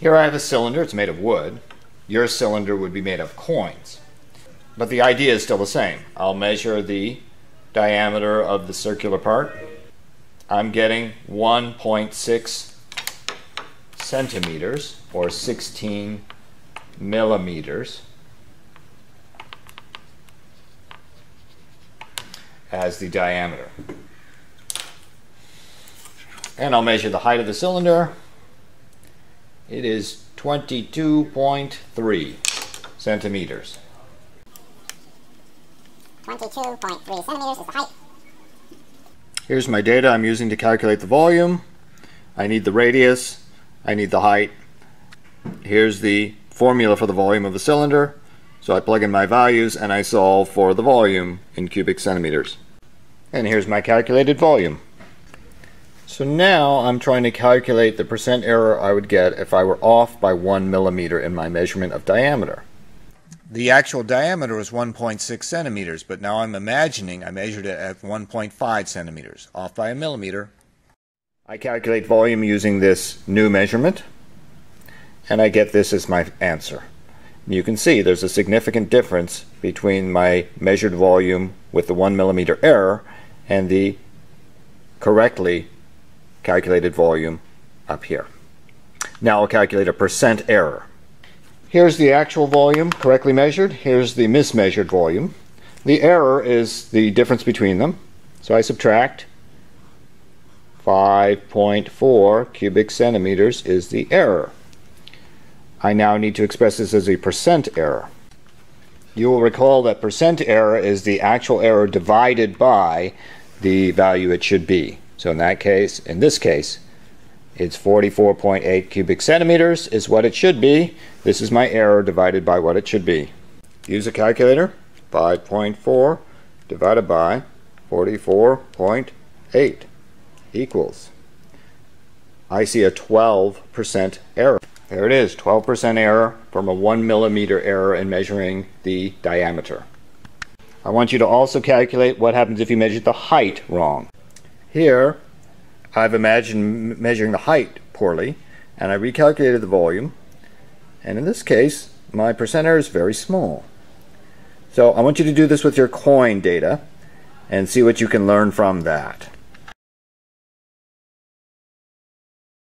Here I have a cylinder, it's made of wood. Your cylinder would be made of coins. But the idea is still the same. I'll measure the diameter of the circular part. I'm getting 1.6 centimeters or 16 millimeters as the diameter. And I'll measure the height of the cylinder. It is 22.3 centimeters. 22.3 centimeters is the height. Here's my data I'm using to calculate the volume. I need the radius, I need the height. Here's the formula for the volume of the cylinder. So I plug in my values and I solve for the volume in cubic centimeters. And here's my calculated volume. So now I'm trying to calculate the percent error I would get if I were off by 1 millimeter in my measurement of diameter. The actual diameter is 1.6 centimeters, but now I'm imagining I measured it at 1.5 centimeters, off by a millimeter. I calculate volume using this new measurement, and I get this as my answer. You can see there's a significant difference between my measured volume with the 1 millimeter error and the correctly calculated volume up here. Now I'll calculate a percent error. Here's the actual volume correctly measured. Here's the mismeasured volume. The error is the difference between them. So I subtract 5.4 cubic centimeters is the error. I now need to express this as a percent error. You will recall that percent error is the actual error divided by the value it should be. So in this case, it's 44.8 cubic centimeters is what it should be. This is my error divided by what it should be. Use a calculator. 5.4 divided by 44.8 equals. I see a 12% error. There it is, 12% error from a 1 millimeter error in measuring the diameter. I want you to also calculate what happens if you measured the height wrong. Here, I've imagined measuring the height poorly, and I recalculated the volume, and in this case, my percent error is very small. So I want you to do this with your coin data and see what you can learn from that.